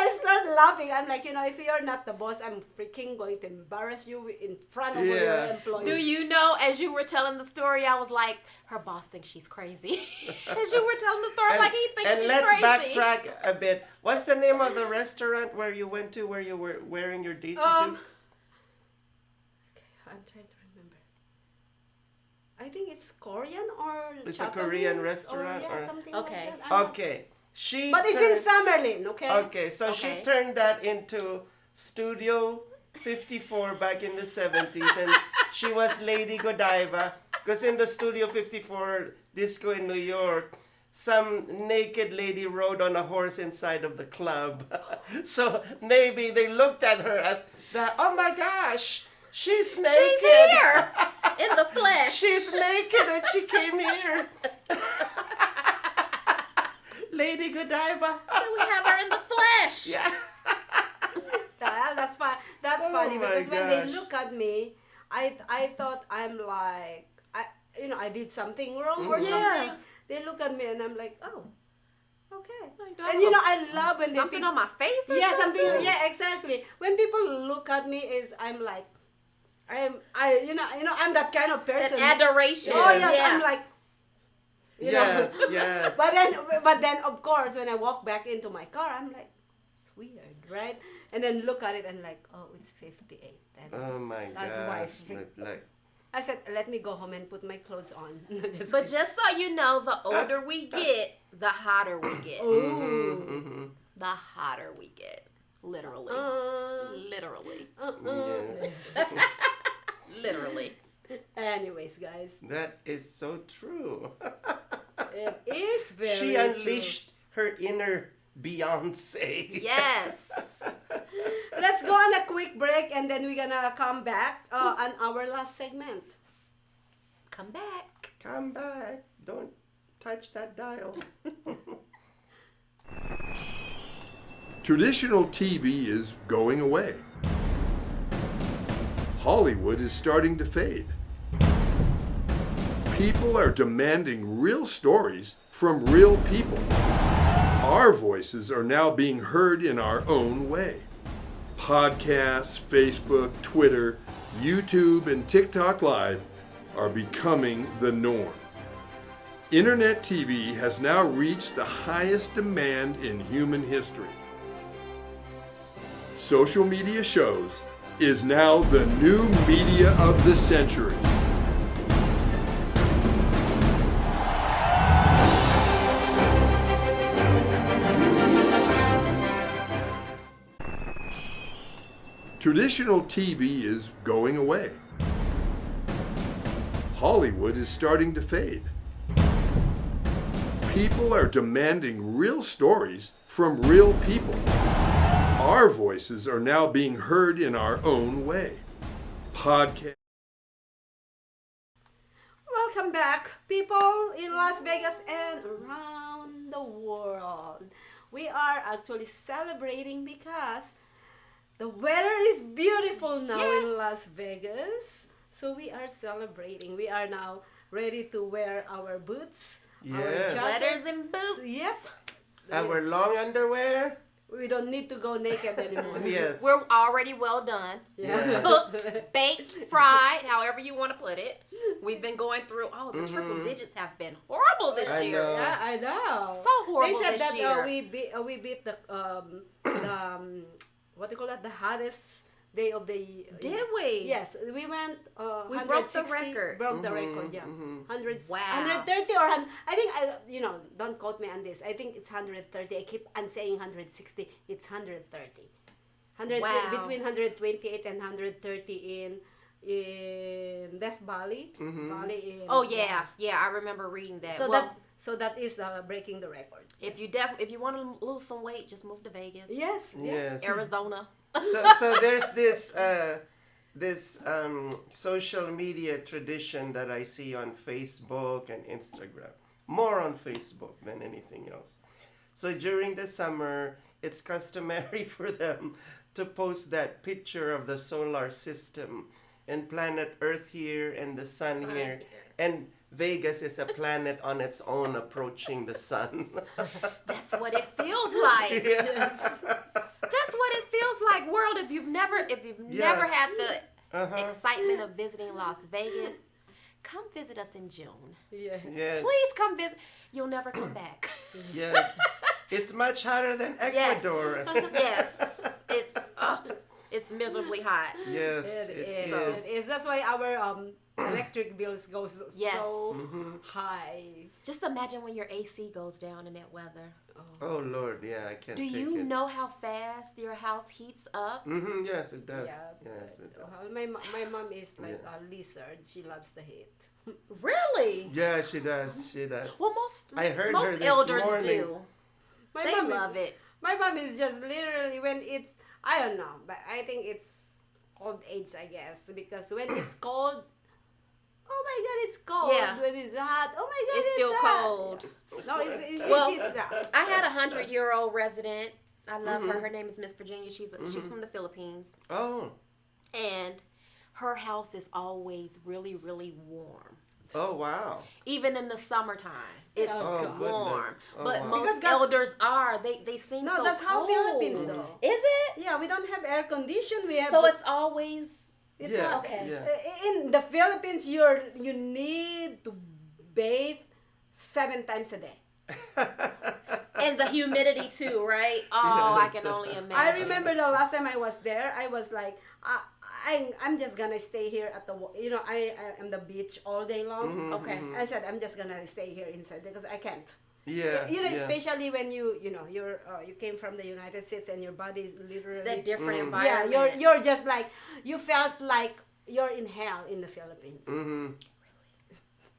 I started laughing. I'm like, if you're not the boss, I'm freaking going to embarrass you in front of your employees. Do you know, as you were telling the story, I was like, her boss thinks she's crazy. As you were telling the story, I'm like, he thinks she's crazy. And let's backtrack a bit. What's the name of the restaurant where you went to where you were wearing your Daisy Dukes? I'm trying to remember. I think it's Korean or It's Japanese, a Korean restaurant? or Or... something Okay. like that. Okay. But it's in Summerlin, okay? Okay, so she turned that into Studio 54 back in the 70s, and she was Lady Godiva. Because in the Studio 54 disco in New York, some naked lady rode on a horse inside of the club. So maybe they looked at her as that, oh my gosh, she's naked. She's here in the flesh. She's naked and she came here. Lady Godiva. So we have her in the flesh. Yeah. That's fun. That's funny my because when they gosh. look at me, I thought I'm like I did something wrong or something. They look at me and I'm like, oh, okay. Like, And I love when something they on my face. Or yeah, something. yeah, exactly. When people look at me, I'm like, I'm that kind of person. That adoration. Oh yes, Yeah. I'm like. Yes. But then of course when I walk back into my car, I'm like, it's weird, right? And then look at it and like, oh, it's 58. Oh my god. That's why. Like, I said, let me go home and put my clothes on. But just so you know, the older we get, the hotter we get. Ooh. The hotter we get. Literally. Literally. yes. Literally. Anyways, guys. That is so true. It is very She unleashed her inner Beyonce. Yes. Let's go on a quick break and then we're gonna come back on our last segment. Come back. Come back. Don't touch that dial. Traditional TV is going away. Hollywood is starting to fade. People are demanding real stories from real people. Our voices are now being heard in our own way. Podcasts, Facebook, Twitter, YouTube, and TikTok Live are becoming the norm. Internet TV has now reached the highest demand in human history. Social media shows is now the new media of the century. Traditional TV is going away. Hollywood is starting to fade. People are demanding real stories from real people. Our voices are now being heard in our own way. Podcast. Welcome back, people in Las Vegas and around the world. We are actually celebrating because the weather is beautiful now in Las Vegas. So we are celebrating. We are now ready to wear our boots, our Yes. jackets. Sweaters and boots. Yep. Our long underwear. We don't need to go naked anymore. Yes. We're already well done. Yeah. Cooked, baked, fried, however you want to put it. We've been going through, the triple digits have been horrible this I year. know. Yeah, I know. So horrible They said this that year. we beat the what do you call that? The hottest day of the. Did we? Yes, we went. We broke the record. Broke the record. Yeah, 100. Wow. 130 or I think don't quote me on this. I think it's 130. I keep on saying 160. It's 130. 100 Wow. between 128 and 130 in Death Valley. Valley in. Oh yeah, I remember reading that. So that is breaking the record. If you want to lose some weight, just move to Vegas. Yes. Yes. Arizona. So there's this social media tradition that I see on Facebook and Instagram more on Facebook than anything else. So during the summer, it's customary for them to post that picture of the solar system and planet Earth here and the sun here. And Vegas is a planet on its own approaching the sun. That's what it feels like. Yes. That's what it feels like, world. If you've never had the excitement of visiting Las Vegas, come visit us in June. Yes. Please come visit. You'll never come back. Yes. It's much hotter than Ecuador. Yes. It's miserably hot. Yes, It is. is. That's why our electric bills go so high. Just imagine when your AC goes down in that weather. Oh Lord, yeah, I can't Do take you it. know how fast your house heats up? Yes, it does. Yeah, Yes, it does. my mom is like a lizard. She loves the heat. Really? Yeah, she does. She does. Well, I heard most her this elders morning. do. My They mom love it. My mom is just literally when it's, I don't know, but I think it's old age, I guess, because when it's cold, oh my God, it's cold. Yeah. When it's hot, oh my God, It's still hot. cold. No, she's not. I had a 100-year-old resident. I love her. Her name is Miss Virginia. She's from the Philippines. Oh. And her house is always really, really warm. Oh wow. Even in the summertime, it's warm. Goodness. Oh, But wow. most elders are. They seem No, so that's how cold. Philippines though. Is it? Yeah, we don't have air condition. We have So it's always. it's Yeah. hot. Okay. Yeah. In the Philippines, you need to bathe 7 times a day. And the humidity too, right? Oh, Yes. I can only imagine. I remember the last time I was there, I was like, I'm just gonna stay here at the, I am the beach all day long. Okay. I said I'm just gonna stay here inside because I can't. Yeah. Especially when you came from the United States and your body is literally The different Yeah, environment. you're just like you felt like you're in hell in the Philippines.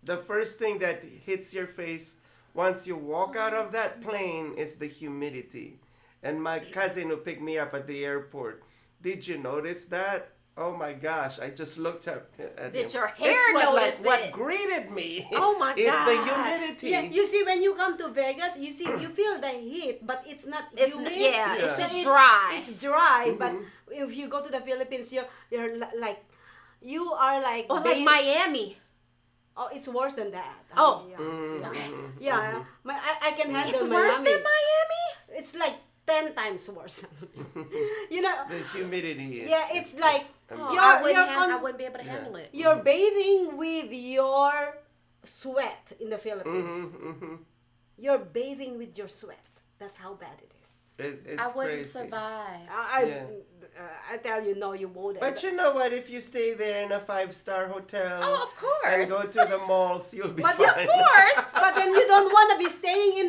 The first thing that hits your face once you walk out of that plane is the humidity. And my cousin who picked me up at the airport, did you notice that? Oh my gosh, I just looked at him. Did your hair It's notice what it? greeted me. Oh my is the God. humidity. Yeah, you see when you come to Vegas, you feel the heat, but it's not It's humid. it's So just dry. It's dry, but if you go to the Philippines, you're like you are like Or like Miami. Oh, it's worse than that. Oh. Okay. Yeah, I can handle It's worse Miami. than Miami? It's like 10 times worse. You know. The humidity is. Yeah, it's like Oh, you're, I you're wouldn't be able to handle it. you're bathing with your sweat in the Philippines. You're bathing with your sweat. That's how bad it is. It's I wouldn't crazy. survive. I tell you, no, you wouldn't. But you know what? If you stay there in a 5-star hotel, Oh, of course. and go to the malls, you'll be But fine. of course, but then you don't want to be staying in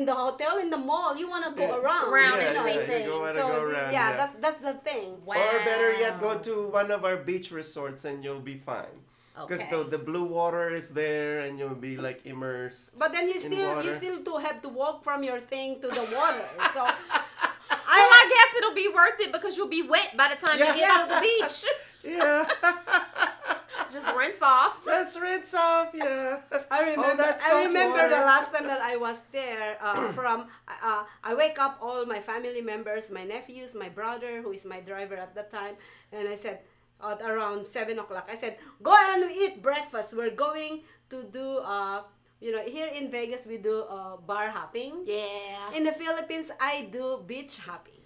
the hotel in the mall. You want to go around. Around Yeah, and yeah, see you things. go wanna So go around, that's the thing. Wow. Or better yet, go to one of our beach resorts and you'll be fine. Because Okay. the blue water is there and you'll be like immersed. But then you in still water. have to walk from your thing to the water. So Well, I guess it'll be worth it because you'll be wet by the time you get to the beach. Yeah. Just rinse off. Just rinse off, yeah. I remember. All that I salt remember the water. last time that I was there. I wake up all my family members, my nephews, my brother, who is my driver at that time, and I said at around 7 o'clock, I said, "Go and eat breakfast. We're going to do here in Vegas we do bar hopping. Yeah. In the Philippines, I do beach hopping.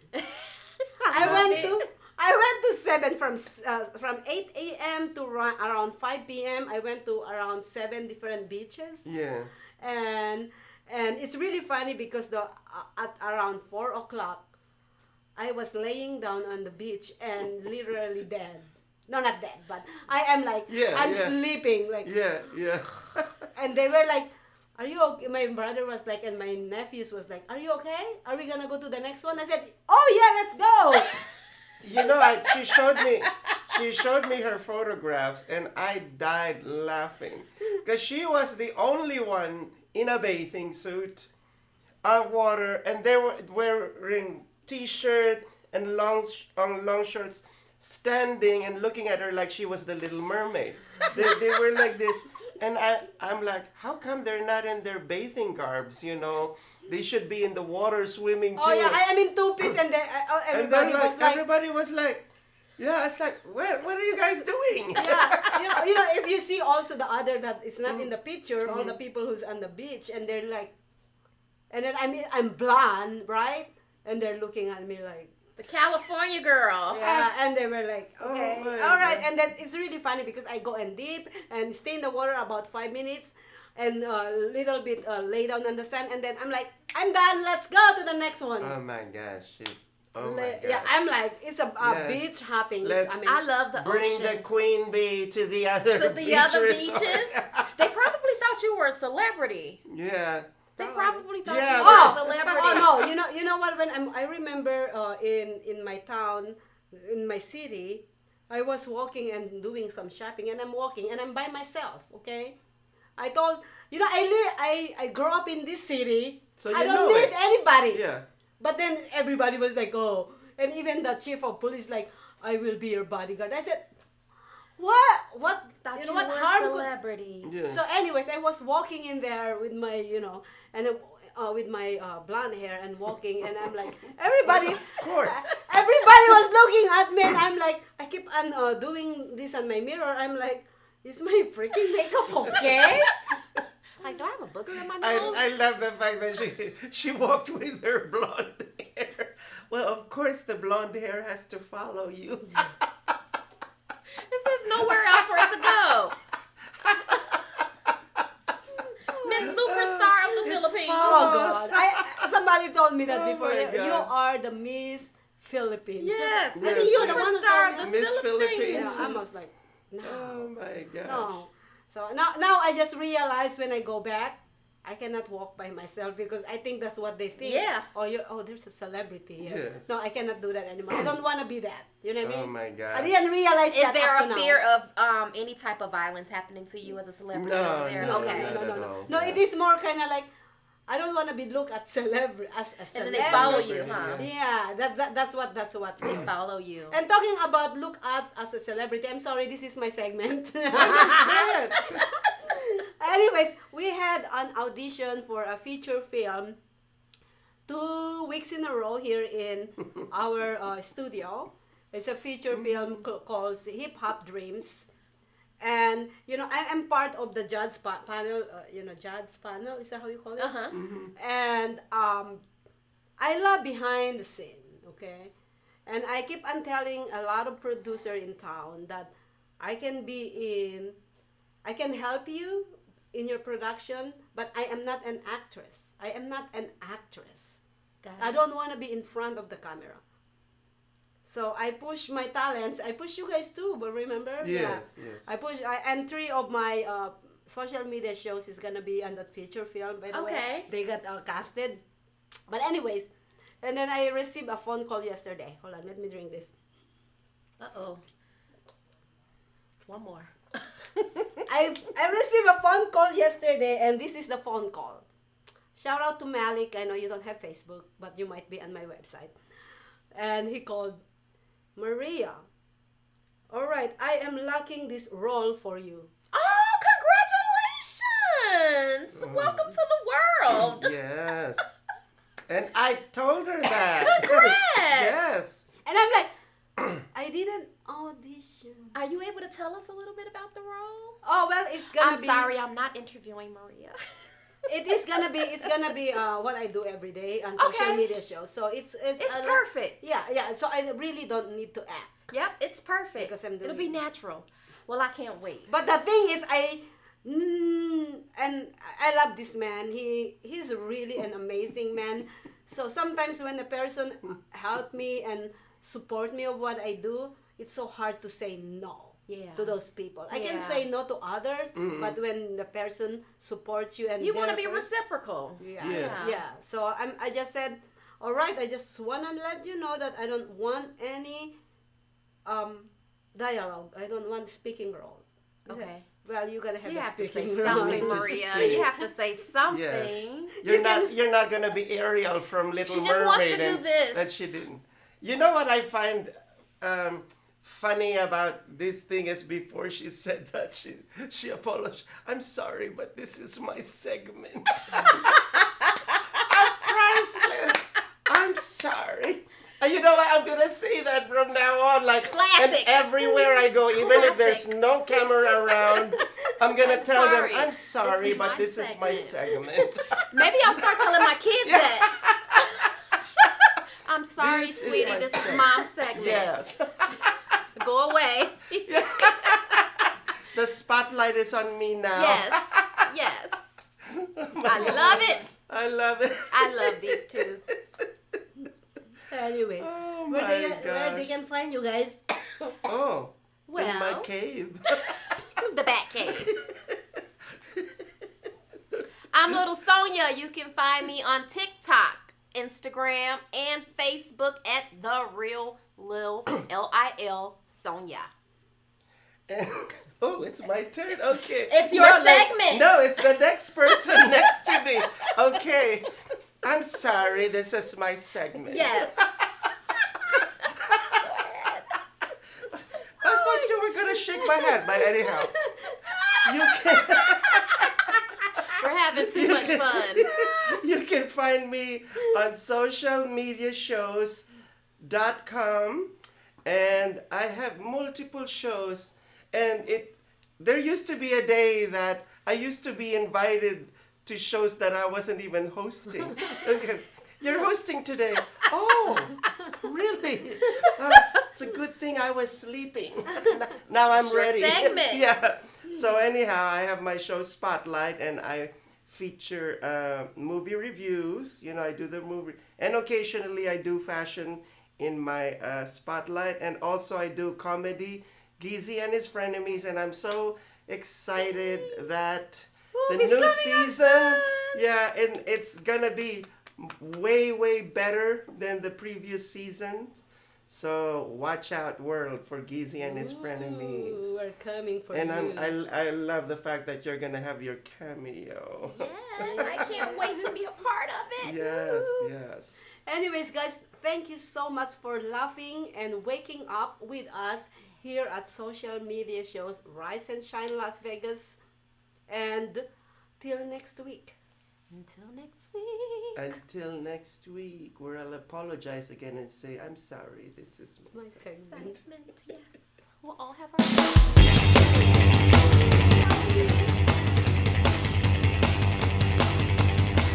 I went to 7 from 8 a.m. to around 5 p.m. I went to around 7 different beaches. Yeah. And it's really funny because at around 4 o'clock, I was laying down on the beach and literally dead. No, not dead, but I am like, I'm sleeping. Like, Yeah. and they were like, "Are you okay?" My brother was like, and my nephews was like, "Are you okay? Are we gonna go to the next one?" I said, "Oh yeah, let's go." You know, she showed me her photographs and I died laughing. Because she was the only one in a bathing suit on water and they were wearing t-shirt and long shorts, standing and looking at her like she was the Little Mermaid. They were like this. And I'm like, how come they're not in their bathing garbs, you know? They should be in the water swimming too. Oh yeah, I'm in two-piece and then everybody was like, yeah, it's like, what are you guys doing? Yeah, you know, if you see also the other that it's not in the picture, all the people who's on the beach and they're like, and then I'm blonde, right? And they're looking at me like, the California girl. yeah, and they were like, okay, my all right. God. And then it's really funny because I go and dip and stay in the water about 5 minutes and a little bit lay down on the sand. And then I'm like, I'm done. Let's go to the next one. Oh my gosh. Oh my God. Yeah, I'm like, it's a Yes. beach hopping. It's Let's- amazing. I love the Bring ocean. the queen bee to the other To the other resort. beaches. They probably thought you were a celebrity. Yeah. They probably thought Yeah, you were a Oh, celebrity. oh no, you know what? When I remember in my town, in my city, I was walking and doing some shopping, and I'm walking and I'm by myself. Okay, I told I grew up in this city. So I you don't know need it. anybody. Yeah. But then everybody was like, oh, and even the chief of police like, I will be your bodyguard. I said, what? Thought You you know what were harm a could- celebrity. Yeah. So, anyways, I was walking in there with my, and with my blonde hair and walking, and I'm like, everybody, Of course. everybody was looking at me, and I'm like, I keep on doing this on my mirror. I'm like, is my freaking makeup okay? Like, do I have a booger in my nose? I love the fact that she walked with her blonde hair. Well, of course, the blonde hair has to follow you. There's nowhere else for it to go. Miss Superstar of the Philippines. Oh God! Somebody told me that Oh before. my You God. are the Miss Philippines. Yes, I Yes, think you're the yes. one who Superstar told of the me. Miss Philippines. Yeah, I was like, no. Oh my gosh. No. So now I just realized when I go back, I cannot walk by myself because I think that's what they think. Yeah. Oh, there's a celebrity here. Yes. No, I cannot do that anymore. I don't want to be that. You know what I Oh mean? my God. I didn't realize Is that there up a to fear now. of any type of violence happening to you as a celebrity No, over there? no, Okay. not at all. No, it is more kind of like I don't want to be looked at as a And celebrity. then they follow you, Celebrity, huh? yeah. Yeah, that's what. They follow you. And talking about look at as a celebrity, I'm sorry, this is my segment. Go ahead. Anyways, we had an audition for a feature film 2 weeks in a row here in our studio. It's a feature film called Hip Hop Dreams. And, I'm part of the judge panel, judge panel, is that how you call it? Uh-huh. And I love behind the scene, okay? And I keep on telling a lot of producers in town that I can help you in your production, but I am not an actress. I am not an actress. Got I it. don't want to be in front of the camera. So I push my talents. I push you guys too, but remember? Yes, Yeah. yes. And 3 of my social media shows is gonna be on that feature film. By the way, Okay. they got casted. But anyways, and then I received a phone call yesterday. Hold on, let me drink this. Uh-oh. One more. I received a phone call yesterday, and this is the phone call. Shout out to Malik. I know you don't have Facebook, but you might be on my website. And he called, Maria. All right, I am locking this role for you. Oh, congratulations! Welcome to the world. Yes. And I told her that. Congrats! Yes. And I'm like, I didn't audition. Are you able to tell us a little bit about the role? Oh well, it's gonna I'm be. sorry, I'm not interviewing Maria. It's gonna be what I do every day on social Okay. media shows. So it's Perfect. Yeah. So I really don't need to act. Yep, it's perfect. Because I'm It'll doing be natural. Well, I can't wait. But the thing is, and I love this man. He's really an amazing man. So sometimes when a person help me and support me of what I do, it's so hard to say no. Yeah. To those people. I can Yeah. say no to others, but when the person supports you and You want to there be for- reciprocal. Yeah. Yes. Yeah. So I just said, all right, I just want to let you know that I don't want any dialogue. I don't want speaking role. I said, Okay. well, you're gonna have You a have to say speaking role. something, To Maria. speak. You have to say something. Yes. You're not gonna be Ariel from Little She Mermaid. just wants to do and this. That she didn't. You know what I find funny about this thing is before she said that she apologized. I'm sorry, but this is my segment. I'm priceless. I'm sorry. And you know what? I'm gonna say that from now on, like, and Classic. everywhere I go, even if there's Classic. no camera around, I'm gonna tell sorry. them, I'm sorry, This is but my this is my segment. Maybe I'll start telling my kids that. I'm sorry, This is sweetie. my This is segment. Mom's segment. Yes. Go away. The spotlight is on me now. Yes. Yes. I love it. I love it. I love these two. Anyways, Oh where my where they gosh. can find you guys? Oh, in my Well, cave. the Bat Cave. I'm Little Sonia. You can find me on TikTok, Instagram, and Facebook at The Real Lil Lil Sonia. Oh, it's my turn. Okay. It's your segment. No, it's the next person next to me. Okay. I'm sorry. This is my segment. Yes. I thought you were gonna shake my hand, but anyhow, you can. We're having too much fun. You can find me on socialmediashows.com, and I have multiple shows. And there used to be a day that I used to be invited to shows that I wasn't even hosting. Okay. You're hosting today. Oh, really? It's a good thing I was sleeping. Now I'm It's your ready. segment. Yeah. So anyhow, I have my show Spotlight, and I feature movie reviews. You know, I do the movie, and occasionally I do fashion in my Spotlight, and also I do comedy, Geezy and His Frenemies, and I'm so excited that the new season, yeah, and it's gonna be way better than the previous season. So watch out, world, for Geezy and His Frenemies. We're coming for And you. I love the fact that you're gonna have your cameo. Yes, I can't wait to be a part of it. Yes, yes. Anyways, guys, thank you so much for laughing and waking up with us here at Social Media Shows Rise and Shine Las Vegas. And till next week. Until next week. Until next week, where I'll apologize again and say, I'm sorry, this is my My segment. Segment, yes. We'll all have our.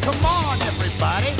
Come on, everybody.